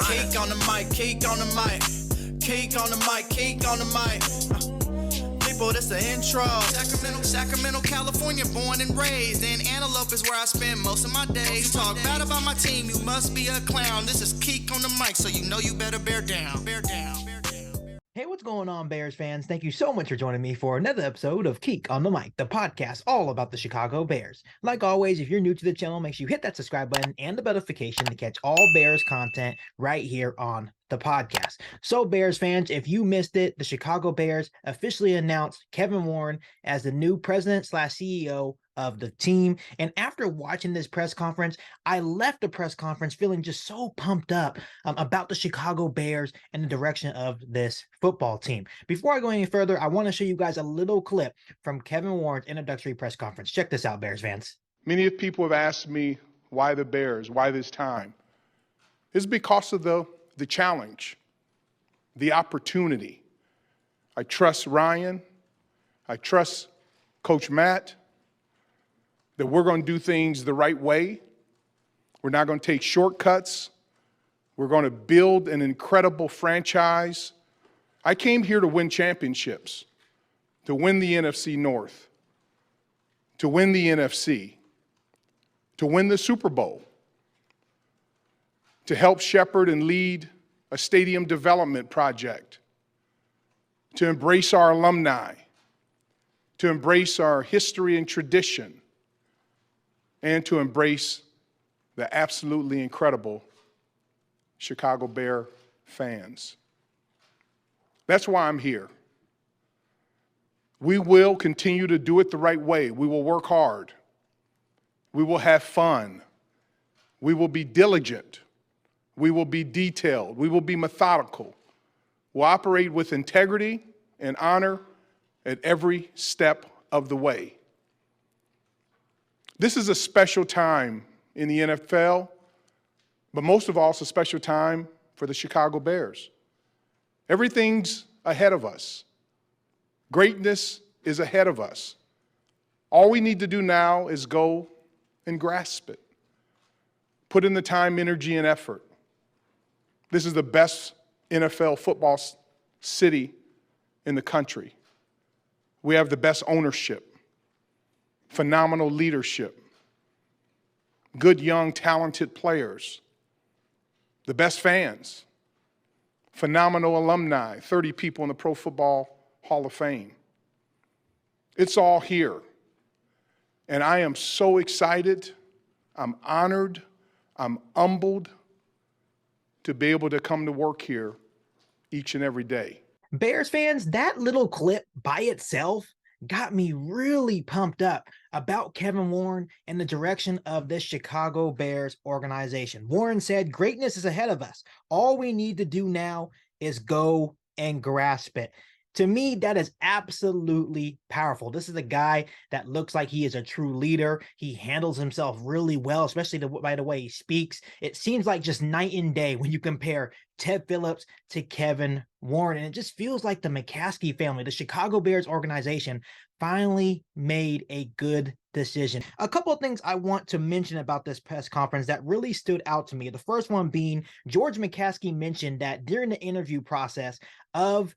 Keek on the mic, keek on the mic, keek on the mic, keek on the mic. People, this the intro. Sacramento, California, born and raised. In Antelope is where I spend most of my days. Talk bad about my team, you must be a clown. This is Keek on the mic, so you know you better bear down. Bear down. Hey, what's going on, Bears fans? Thank you so much for joining me for another episode of Keek on the Mic, the podcast all about the Chicago Bears. Like always, if you're new to the channel, make sure you hit that subscribe button and the notification to catch all Bears content right here on the podcast. So, Bears fans, if you missed it, the Chicago Bears officially announced Kevin Warren as the new president/CEO of the team. And after watching this press conference, I left the press conference feeling just so pumped up about the Chicago Bears and the direction of this football team. Before I go any further, I want to show you guys a little clip from Kevin Warren's introductory press conference. Check this out, Bears fans. Many people have asked me, why the Bears? Why this time? It's because of the challenge, the opportunity. I trust Ryan. I trust Coach Matt, that we're going to do things the right way. We're not going to take shortcuts. We're going to build an incredible franchise. I came here to win championships, to win the NFC North, to win the NFC, to win the Super Bowl, to help shepherd and lead a stadium development project, to embrace our alumni, to embrace our history and tradition, and to embrace the absolutely incredible Chicago Bear fans. That's why I'm here. We will continue to do it the right way. We will work hard. We will have fun. We will be diligent. We will be detailed. We will be methodical. We'll operate with integrity and honor at every step of the way. This is a special time in the NFL, but most of all, it's a special time for the Chicago Bears. Everything's ahead of us. Greatness is ahead of us. All we need to do now is go and grasp it. Put in the time, energy, and effort. This is the best NFL football city in the country. We have the best ownership. Phenomenal leadership, good, young, talented players, the best fans, phenomenal alumni, 30 people in the Pro Football Hall of Fame. It's all here. And I am so excited, I'm honored, I'm humbled to be able to come to work here each and every day. Bears fans, that little clip by itself got me really pumped up about Kevin Warren and the direction of this Chicago Bears organization. Warren said, greatness is ahead of us. All we need to do now is go and grasp it. To me, that is absolutely powerful. This is a guy that looks like he is a true leader. He handles himself really well, especially by the way he speaks. It seems like just night and day when you compare Ted Phillips to Kevin Warren. And it just feels like the McCaskey family, the Chicago Bears organization, finally made a good decision. A couple of things I want to mention about this press conference that really stood out to me. The first one being George McCaskey mentioned that during the interview process of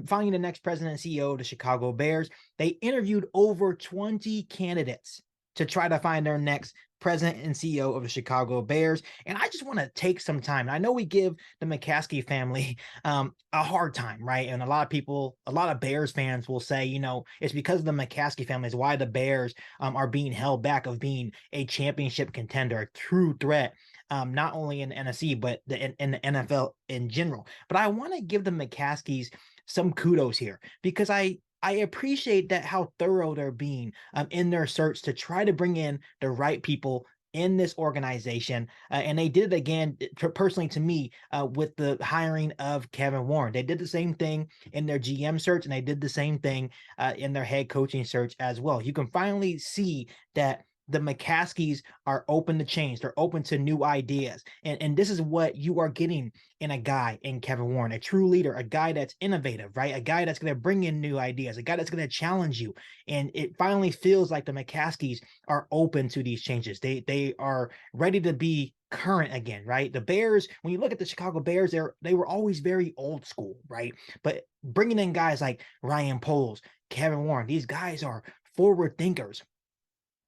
finding the next president and CEO of the Chicago Bears, they interviewed over 20 candidates to try to find their next president and CEO of the Chicago Bears. And I just want to take some time. I know we give the McCaskey family a hard time, right? And a lot of people, a lot of Bears fans will say, you know, it's because of the McCaskey family is why the Bears are being held back of being a championship contender, a true threat, not only in the NFC, but in the NFL in general. But I want to give the McCaskeys some kudos here because I appreciate that how thorough they're being in their search to try to bring in the right people in this organization. And they did it again, personally to me, with the hiring of Kevin Warren. They did the same thing in their GM search, and they did the same thing in their head coaching search as well. You can finally see that the McCaskies are open to change. They're open to new ideas. And this is what you are getting in a guy in Kevin Warren, a true leader, a guy that's innovative, right? A guy that's going to bring in new ideas, a guy that's going to challenge you. And it finally feels like the McCaskies are open to these changes. They are ready to be current again, right? The Bears, when you look at the Chicago Bears, they were always very old school, right? But bringing in guys like Ryan Poles, Kevin Warren, these guys are forward thinkers.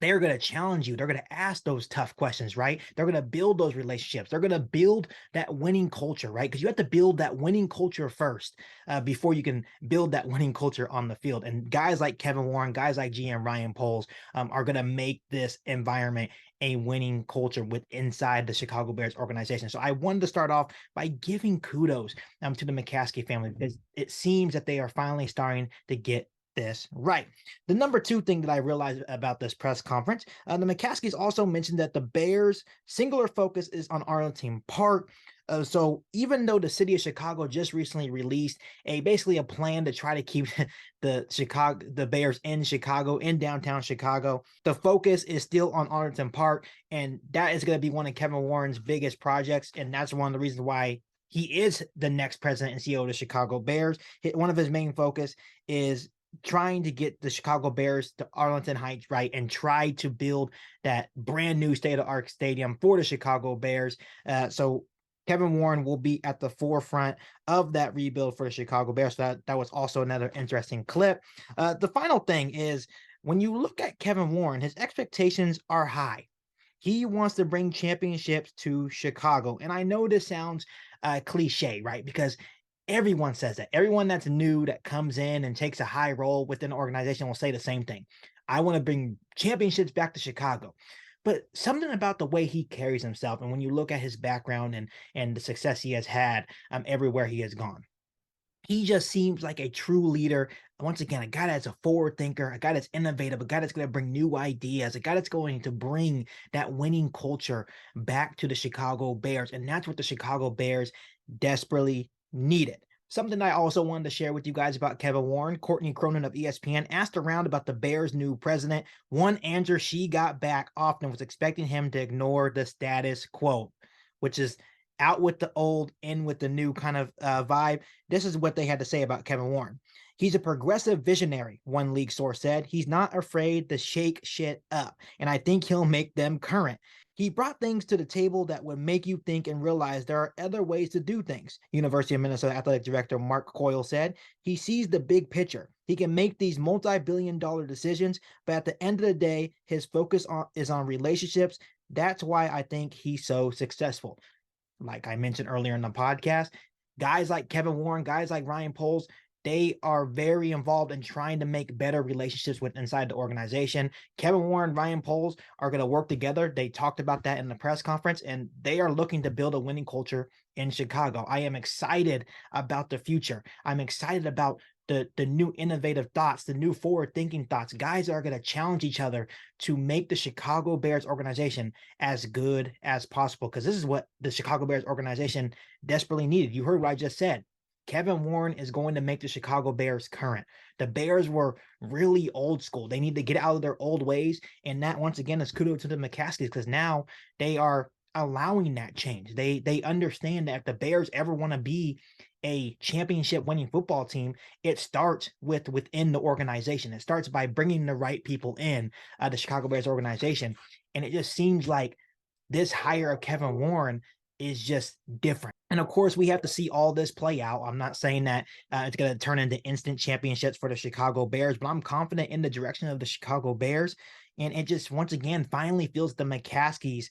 They're going to challenge you. They're going to ask those tough questions, right? They're going to build those relationships. They're going to build that winning culture, right? Because you have to build that winning culture first before you can build that winning culture on the field. And guys like Kevin Warren, guys like GM Ryan Poles are going to make this environment a winning culture with inside the Chicago Bears organization. So I wanted to start off by giving kudos to the McCaskey family, because it seems that they are finally starting to get this right. The number two thing that I realized about this press conference, the McCaskies also mentioned that the Bears' singular focus is on Arlington Park. So even though the city of Chicago just recently released basically a plan to try to keep the Bears in downtown Chicago, the focus is still on Arlington Park, and that is going to be one of Kevin Warren's biggest projects, and that's one of the reasons why he is the next president and CEO of the Chicago Bears. One of his main focus is trying to get the Chicago Bears to Arlington Heights, right, and try to build that brand new state-of-the-art stadium for the Chicago Bears. So Kevin Warren will be at the forefront of that rebuild for the Chicago Bears. So that was also another interesting clip. The final thing is, when you look at Kevin Warren, his expectations are high. He wants to bring championships to Chicago. And I know this sounds cliche, right? Because everyone says that. Everyone that's new that comes in and takes a high role within the organization will say the same thing. I want to bring championships back to Chicago. But something about the way he carries himself, and when you look at his background and the success he has had everywhere he has gone, he just seems like a true leader. Once again, a guy that's a forward thinker, a guy that's innovative, a guy that's going to bring new ideas, a guy that's going to bring that winning culture back to the Chicago Bears. And that's what the Chicago Bears desperately needed. Something I also wanted to share with you guys about Kevin Warren. Courtney Cronin of ESPN asked around about the Bears' new president. One answer she got back often was expecting him to ignore the status quo, which is out with the old, in with the new kind of vibe. This is what they had to say about Kevin Warren. He's a progressive visionary, one league source said. He's not afraid to shake shit up, and I think he'll make them current. He brought things to the table that would make you think and realize there are other ways to do things. University of Minnesota Athletic Director Mark Coyle said he sees the big picture. He can make these multi-billion-dollar decisions, but at the end of the day, his focus is on relationships. That's why I think he's so successful. Like I mentioned earlier in the podcast, guys like Kevin Warren, guys like Ryan Poles, they are very involved in trying to make better relationships with inside the organization. Kevin Warren, Ryan Poles are going to work together. They talked about that in the press conference, and they are looking to build a winning culture in Chicago. I am excited about the future. I'm excited about the new innovative thoughts, the new forward-thinking thoughts. Guys are going to challenge each other to make the Chicago Bears organization as good as possible, because this is what the Chicago Bears organization desperately needed. You heard what I just said. Kevin Warren is going to make the Chicago Bears current. The Bears were really old school. They need to get out of their old ways, and that, once again, is kudos to the McCaskies, because now they are allowing that change. They understand that if the Bears ever want to be a championship winning football team, it starts within the organization. It starts by bringing the right people in the Chicago Bears organization. And it just seems like this hire of Kevin Warren is just different. And of course, we have to see all this play out. I'm not saying that it's going to turn into instant championships for the Chicago Bears, but I'm confident in the direction of the Chicago Bears. And it just, once again, finally feels the McCaskies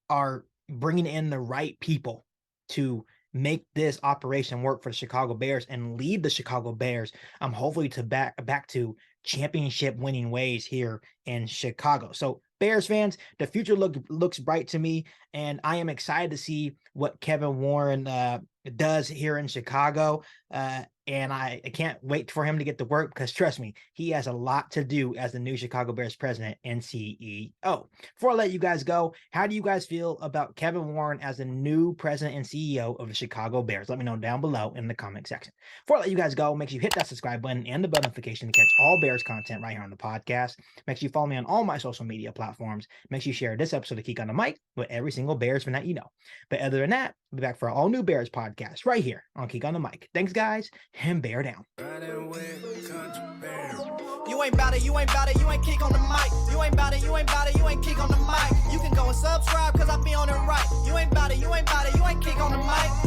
are bringing in the right people to make this operation work for the Chicago Bears and lead the Chicago Bears hopefully to back to championship winning ways here in Chicago. So Bears fans, the future looks bright to me, and I am excited to see what Kevin Warren does here in Chicago. And I can't wait for him to get to work, because trust me, he has a lot to do as the new Chicago Bears president and CEO. Before I let you guys go, how do you guys feel about Kevin Warren as the new president and CEO of the Chicago Bears? Let me know down below in the comment section. Before I let you guys go, make sure you hit that subscribe button and the bell notification to catch all Bears Bears content right here on the podcast. Make sure you follow me on all my social media platforms. Make sure you share this episode of Geek on the Mic with every single Bears fan that you know. But other than that, we'll be back for an all new Bears podcast right here on Geek on the Mic. Thanks, guys, and bear down. You ain't bout it, you ain't bout it, you ain't kick on the mic. You ain't bout it, you ain't bout it, you ain't kick on the mic. You can go and subscribe, cause I be on it right. You ain't bout it, you ain't bout it, you ain't kick on the mic.